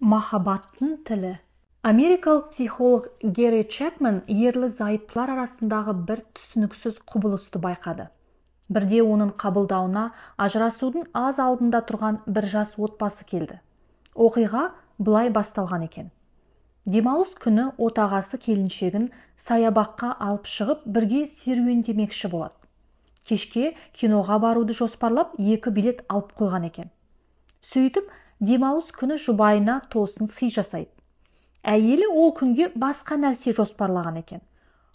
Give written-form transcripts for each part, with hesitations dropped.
Махаббаттың тілі. Америкалық психолог Герри Чепмен ерлі-зайыптылар арасындағы бір түсініксіз құбылысты байқады. Бірде оның қабылдауына ажырасудың аз алдында тұрған бір жас отбасы келді. Оқиға былай басталған екен. Демалыс күні отағасы келіншегін саябаққа алып шығып, бірге серуендемекші болады. Кешке киноға баруды жоспарлап 2 билет алып қойған екен. Сөйтіп, демалыс күні жұбайына тосын сый жасайды. Әйелі ол күнге басқа нәрсе жоспарлаған екен.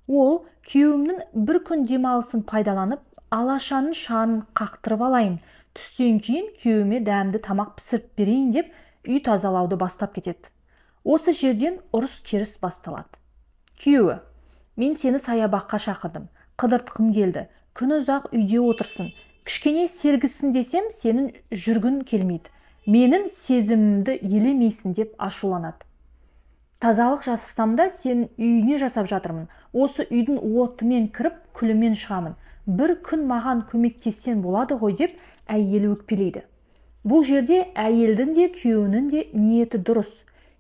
Ол күйеуімнің бір күн демалысын пайдаланып, алашаның шанын қақтырып алайын, түстен кейін күйеуіме дәмді тамақ пісіріп берейін деп үй тазалауды бастап кетеді. Осы жерден ұрыс-керіс басталады. Күйеуі: мен сені саябаққа шақырдым, қыдыртқым келді, күн ұзақ үйде отырсын, кішкене сергісін десем, сенің жүргін келмейді, менің сезімімді елемейсің деп ашуланады. Тазалық жасасам да сенің үйіне жасап жатырмын, осы үйдің отымен кіріп, күлімен шығамын, бір күн маған көмектессең болады ғой деп әйелі өкпелейді. Бұл жерде әйелдің де күйеуінің де ниеті дұрыс,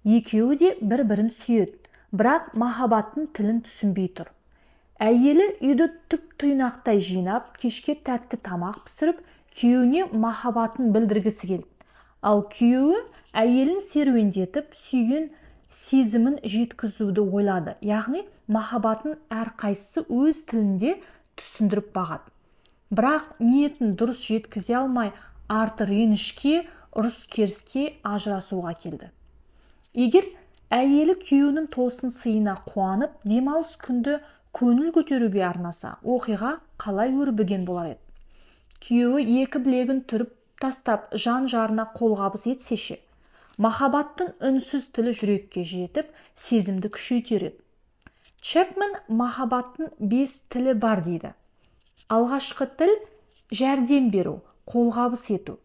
екеуі де бір-бірін сүйеді, бірақ махаббаттың тілін түсінбей тұр. Әйелі үйді түп-тұйнақтай жинап, кешке тәтті тамақ пісіріп, күйеуіне махаббатын білдіргісі келді. Ал күйеуі әйелін серуендетіп, сүйген сезімін жеткізуді ойлады. Яғни, махаббатын әрқайсысы өз тілінде түсіндіріп бағады. Бірақ ниетін дұрыс жеткізе алмай, арты ренішке, ұрыс-керіске, ажырасуға келді. Егер әйелі күйеуінің тосын сыйына қуанып, демалыс күнді көңіл көтеруге арнаса, оқиға қалай өрбіген болар еді? Күйеуі 2 білегін түріп тастап, жан-жарына қолғабыс етсеше, махаббаттың үнсіз тілі жүрекке жетіп, сезімді күшейтер еді. Чепмен махаббаттың 5 тілі бар дейді. Алғашқы тіл жәрдем беру, қолғабыс ету.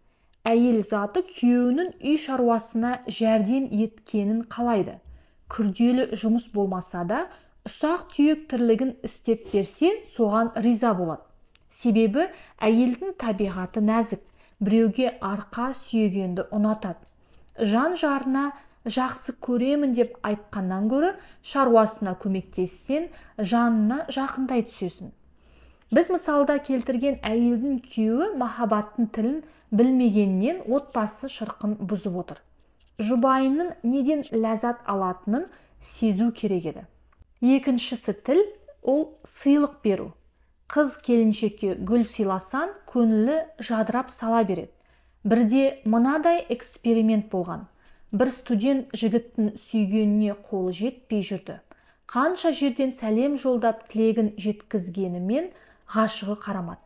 Әйел заты күйеуінің үй шаруасына жәрдем еткенін қалайды. Күрделі жұмыс болмаса да, ұсақ-түйек тірлігін істеп берсе, соған риза болады. Себебі әйелдің табиғаты нәзік, біреуге арқа сүйегенді ұнатады. Жан-жарына жақсы көремін деп айтқаннан гөрі, шаруасына көмектессең, жанына жақындай түсесің. Біз мысалда келтірген әйелдің күйеуі махаббаттың тілін білмегеннен отбасы шырқын бұзып отыр. Жұбайының неден ләззат алатынын сезу керек еді. Екіншісі тіл, ол сыйлық беру. Қыз келіншекке гүл сыйласан, көңілі жадырап сала береді. Бірде мынадай эксперимент болған. Бір студент жігіттің сүйгеніне қолы жетпей жүрді. Қанша жерден сәлем жолдап тілегін жеткізгенімен ғашығы қарамады.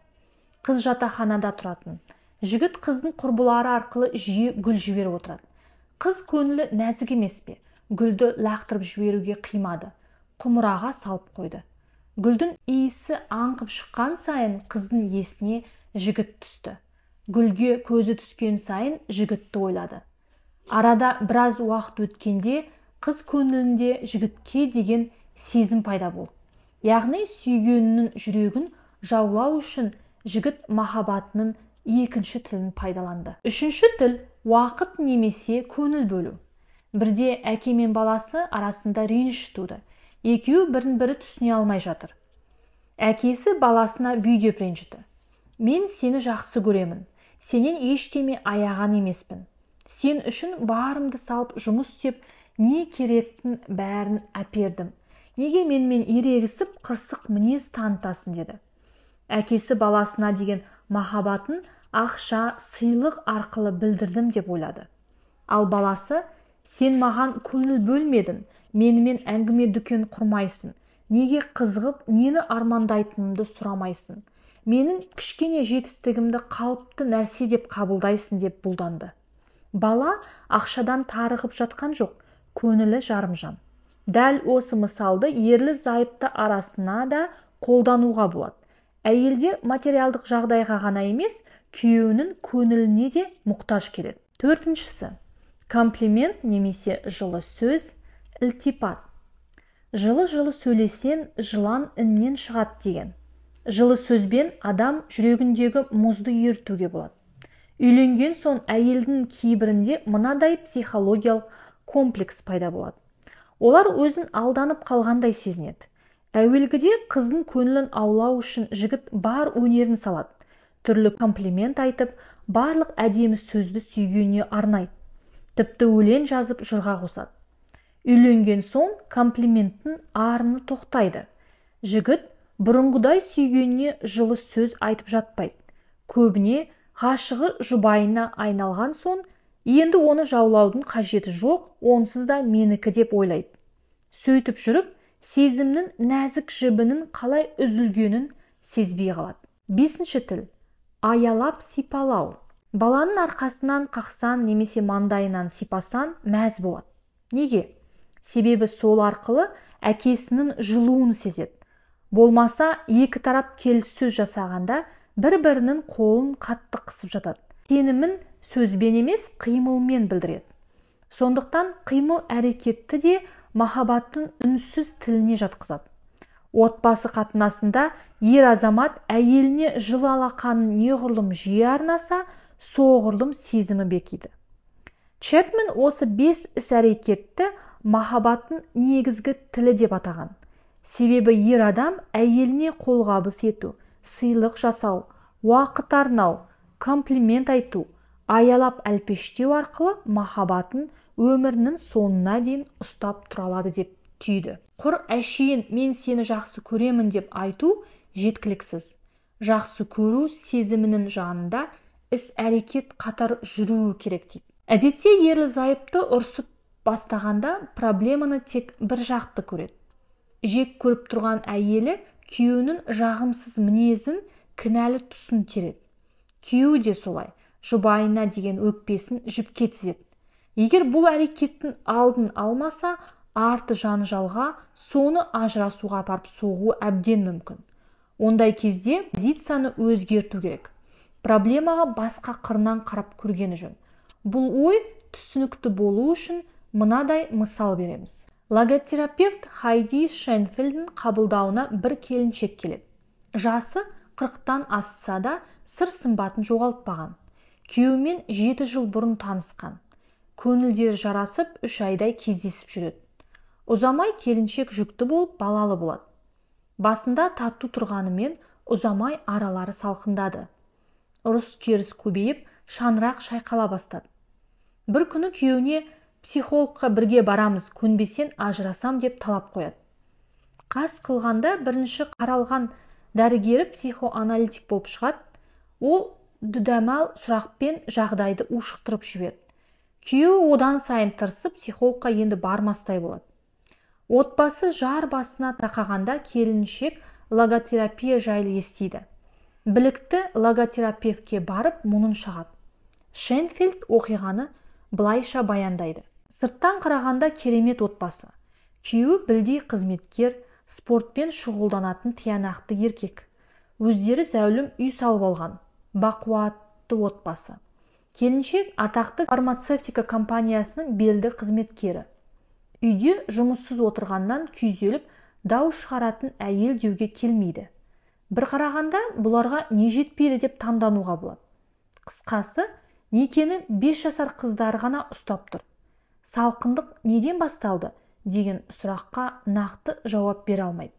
Қыз жатақханада тұратын. Жігіт қыздың құрбылары арқылы жиі гүл жіберіп отырады. Қыз көңілі нәзік емес пе? Гүлді лақтырып жіберуге қимады. Құмыраға салып қойды. Гүлдің иісі аңқып шыққан сайын қыздың есіне жігіт түсті. Гүлге көзі түскен сайын жігітті ойлады. Арада біраз уақыт өткенде қыз көңілінде жігітке деген сезім пайда болды. Яғни сүйгенінің жүрегін жаулау үшін жігіт махаббатының екінші тілін пайдаланды. Үшінші тіл уақыт немесе көңіл бөлу. Бірде әке мен баласы арасында реніш туды. Екеуі бірін-бірі түсіне алмай жатыр. Әкесі баласына бүйдеп ренжіді. Мен сені жақсы көремін. Сенен ештеме аяған емеспін. Сен үшін барымды салып жұмыс істеп, не керектің бәрін әпердім. Неге менімен ерегісіп, қырсық мінез танытасың деді. Әкесі баласына деген махаббатын ақша, сыйлық арқылы білдірдім деп ойлады. Ал баласы: сен маған көңіл бөлмедің, менімен әңгіме дүкен құрмайсың, неге қызығып, нені армандайтынымды сұрамайсың, менің кішкене жетістігімді қалыпты нәрсе деп қабылдайсың деп бұлданды. Бала ақшадан тарығып жатқан жоқ, көңілі жарымжан. Дәл осы мысалды ерлі-зайыпты арасына да қолдануға болады. Әйелде материалдық жағдайға ғана емес, күйеуінің көңіліне де мұқтаж келеді. Төртіншісі, комплимент немесе жылы сөз, ілтипат. Жылы-жылы сөйлесен, жылан іннен шығады деген. Жылы сөзбен адам жүрегіндегі мұзды ерітуге болады. Үйленген соң әйелдің кейбірінде мынадай психологиялық комплекс пайда болады. Олар өзін алданып қалғандай сезінеді. Әуелгіде қыздың көңілін аулау үшін жігіт бар өнерін салады. Түрлі комплимент айтып, барлық әдемі сөзді сүйгеніне арнайды. Тіпті өлең жазып жырға қосады. Үйленген соң комплименттің арыны тоқтайды. Жігіт бұрынғыдай сүйгеніне жылы сөз айтып жатпайды. Көбіне ғашығы жұбайына айналған соң, енді оны жаулаудың қажеті жоқ, онсыз да менікі деп ойлайды. Сөйтіп жүріп, сезімнің нәзік жібінің қалай үзілгенін сезбей қалады. 5-ші тіл. Аялап сипалау. Баланың арқасынан қақсан немесе маңдайынан сипасан мәз болады. Неге? Себебі сол арқылы әкесінің жылуын сезеді. Болмаса, екі тарап келіссөз жасағанда бір-бірінің қолын қатты қысып жатады. Сенімін сөзбен емес, қимылмен білдіреді. Сондықтан қимыл әрекетті де махаббаттың үнсіз тіліне жатқызады. Отбасы қатынасында ер азамат әйеліне жылы алақанын неғұрлым жиі арнаса, соғұрлым сезімі бекиді. Чэпмен осы 5 іс-әрекетті махаббаттың негізгі тілі деп атаған. Себебі ер адам әйеліне қолғабыс ету, сыйлық жасау, уақыт арнау, комплимент айту, аялап әлпештеу арқылы махаббатын өмірінің соңына дейін ұстап тұра алады деп түйді. Құр әшейін мен сені жақсы көремін деп айту жеткіліксіз. Жақсы көру сезімінің жанында іс-әрекет қатар жүруі керек дейді. Әдетте ерлі-зайыпты ұрсып бастағанда проблеманы тек бір жақты көреді. Жек көріп тұрған әйелі күйеуінің жағымсыз мінезін, кінәлі тұсын тереді. Күйеуі де солай, жұбайына деген өкпесін жіпке тізеді. Егер бұл әрекеттің алдын алмаса, арты жанжалға, соны ажырасуға апарып соғуы әбден мүмкін. Ондай кезде позицияны өзгерту керек. Проблемаға басқа қырынан қарап көргені жөн. Бұл ой түсінікті болу үшін мынадай мысал береміз. Логотерапевт Хайди Шенфельдің қабылдауына бір келіншек келеді. Жасы 40-тан асса да сыр сымбатын жоғалтпаған. Күйеуімен 7 жыл бұрын танысқан. Көңілдері жарасып 3 айдай кездесіп жүреді. Ұзамай келіншек жүкті болып балалы болады. Басында тату тұрғанымен ұзамай аралары салқындады. Ұрыс-керіс көбейіп, шаңырақ шайқала бастады. Бір күні күйеуіне психологқа бірге барамыз, көнбесен ажырасам деп талап қояды. Қас қылғанда бірінші қаралған дәрігері психоаналитик болып шығады. Ол дүдәмал сұрақпен жағдайды ушықтырып жіберді. Күйеуі одан сайын тырысып, психологқа енді бармастай болады. Отбасы жар басына тақағанда келіншек логотерапия жайлы естиді. Білікті логотерапевтке барып мұнын шағады. Шенфельд оқиғаны былайша баяндайды. Сырттан қарағанда керемет отбасы. Күйеуі білдей қызметкер, спортпен шұғылданатын тиянақты еркек. Өздері зәулім үй салып алған, бақуатты отбасы. Келіншек атақты фармацевтика компаниясының белді қызметкері. Үйде жұмыссыз отырғаннан күйзеліп, дау шығаратын әйел деуге келмейді. Бір қарағанда бұларға не жетпейді деп таңдануға болады. Қысқасы, некені 5 жасар қыздар ғана ұстап тұр. Салқындық неден басталды деген сұраққа нақты жауап бере алмайды.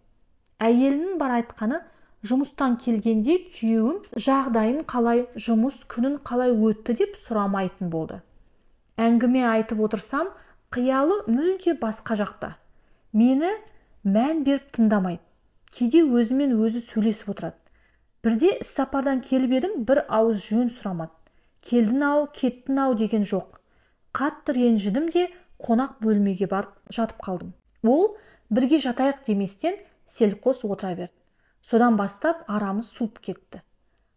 Әйелінің бар айтқаны, жұмыстан келгенде күйеуім жағдайын қалай, жұмыс күнін қалай өтті деп сұрамайтын болды. Әңгіме айтып отырсам, қиялы мүлде басқа жақта. Мені мән беріп тыңдамайды. Кейде өзімен өзі сөйлесіп отырады. Бірде іссапардан келіп едім, бір ауыз жөн сұрамады. Келдің-ау, кеттің-ау деген жоқ. Қатты ренжідім де қонақ бөлмеге барып жатып қалдым. Ол бірге жатайық деместен селқос отыра берді. Содан бастап арамыз суып кетті.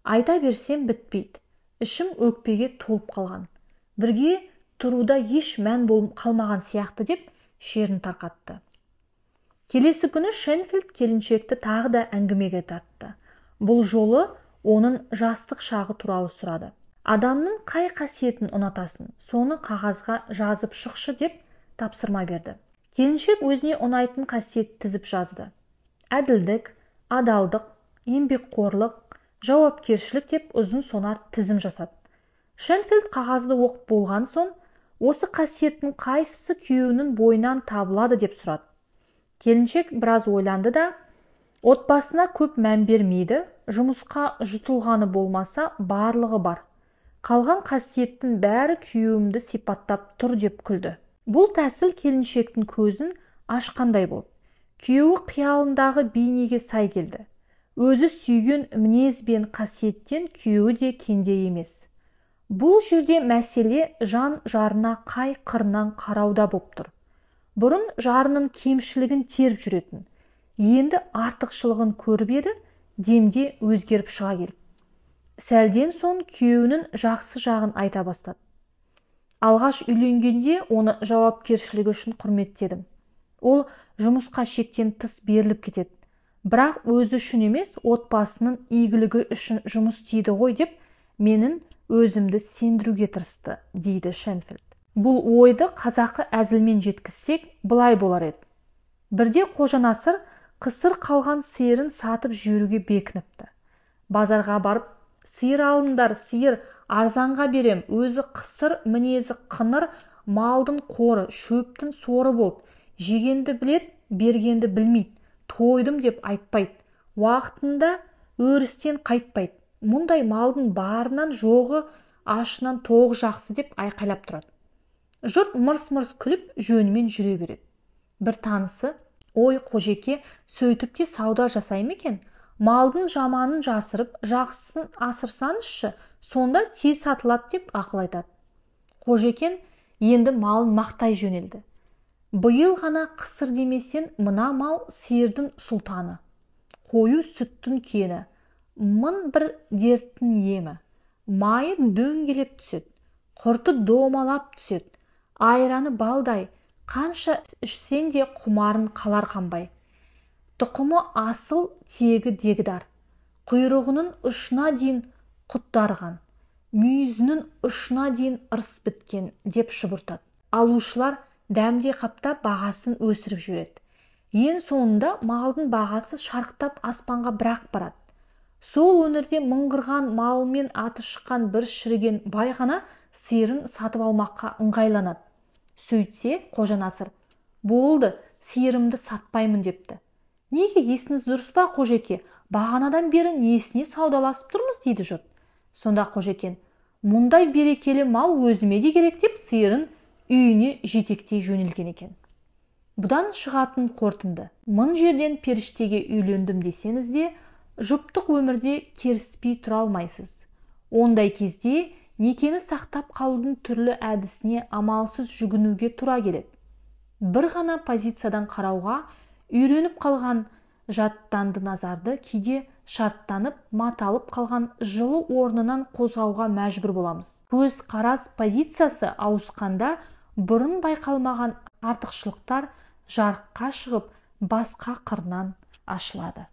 Айта берсем бітпейді. Ішім өкпеге толып қалған. Бірге тұруда еш мән болып қалмаған сияқты деп шерін тарқатты. Келесі күні Шенфельд келіншекті тағы да әңгімеге тартты. Бұл жолы оның жастық шағы туралы сұрады. Адамның қай қасиетін ұнатасын, соны қағазға жазып шықшы деп тапсырма берді. Келіншек өзіне ұнайтын қасиет тізіп жазды. Әділдік, адалдық, еңбекқорлық, жауапкершілік деп ұзын сонар тізім жасады. Шенфельд қағазды оқып болған соң, Осы қасиеттің қайсысы күйеуінің бойынан табылады деп сұрады. Келіншек біраз ойланды да, отбасына көп мән бермейді, жұмысқа жұтылғаны болмаса барлығы бар. Қалған қасиеттің бәрі күйеуімді сипаттап тұр деп күлді. Бұл тәсіл келіншектің көзін ашқандай болды. Күйеуі қиялындағы бейнеге сай келді. Өзі сүйген мінез бен қасиеттен күйеуі де кенде емес. Бұл жерде мәселе жан жарына қай қырынан қарауда боп тұр. Бұрын жарының кемшілігін теріп жүретін, енді артықшылығын көріп еді, демде өзгеріп шыға келді. Сәлден соң күйеуінің жақсы жағын айта бастады. Алғаш үйленгенде оны жауапкершілігі үшін құрметтедім. Ол жұмысқа шектен тыс беріліп кетеді. Бірақ өзі үшін емес, отбасының игілігі үшін жұмыс істейді ғой деп, менің өзімді сендіруге тырысты, дейді Шенфельд. Бұл ойды қазақы әзілмен жеткізсек, былай болар еді. Бірде Қожанасыр қысыр қалған сиырын сатып жүруге бекініпті. Базарға барып, сиыр алыңдар, сиыр арзанға берем, өзі қысыр, мінезі қыңыр, малдың қоры, шөптің соры болды. Жегенді білет, бергенді білмейді, тойдым деп айтпайды, уақытында өрістен қайтпайды. Мұндай малдың барынан жоғы, ашынан тоғы жақсы деп айқайлап тұрады. Жұрт мырс-мырс күліп жөнімен жүре береді. Бір танысы, ой Қожеке, сөйтіп те сауда жасай ма екен? Малдың жаманын жасырып, жақсысын асырсаңызшы, сонда тез сатылады деп ақыл айтады. Қожекен енді малын мақтай жөнелді. Биыл ғана қысыр демесен, мына мал сиырдың сұлтаны, қою сүттің кені, мың бір дерттің емі. Майы дөңгелеп түседі, құрты домалап түседі, айраны балдай, қанша ішсең де құмарын қалар қанбай. Тұқымы асыл, тегі дегдар, құйрығының ұшына дейін құттарған, мүйізінің ұшына дейін ырыс біткен деп шұбыртады. Алушылар дәмде қаптап бағасын өсіріп жүреді. Ең соңында малдың бағасы шарықтап аспанға бірақ барады. Сол өңірде мыңғырған малымен аты шыққан бір шіріген бай ғана сиырын сатып алмаққа ыңғайланады. Сөйтсе, Қожанасыр, болды, сиырымды сатпаймын депті. Неге, есіңіз дұрыс па, Қожеке? Бағанадан бері несіне саудаласып тұрмыз, дейді жұрт. Сонда Қожекен, мұндай берекелі мал өзіме де керек деп сиырын үйіне жетектей жөнелген екен. Бұдан шығатын қорытынды: мың жерден періштеге үйлендім десеңіз де, жұптық өмірде керіспей тұра алмайсыз. Ондай кезде некені сақтап қалудың түрлі әдісіне амалсыз жүгінуге тура келеді. Бір ғана позициядан қарауға үйреніп қалған жаттанды назарды кейде шарттанып, маталып қалған жылы орнынан қозғауға мәжбүр боламыз. Көз қарас позициясы ауысқанда бұрын байқалмаған артықшылықтар жарыққа шығып, басқа қырынан ашылады.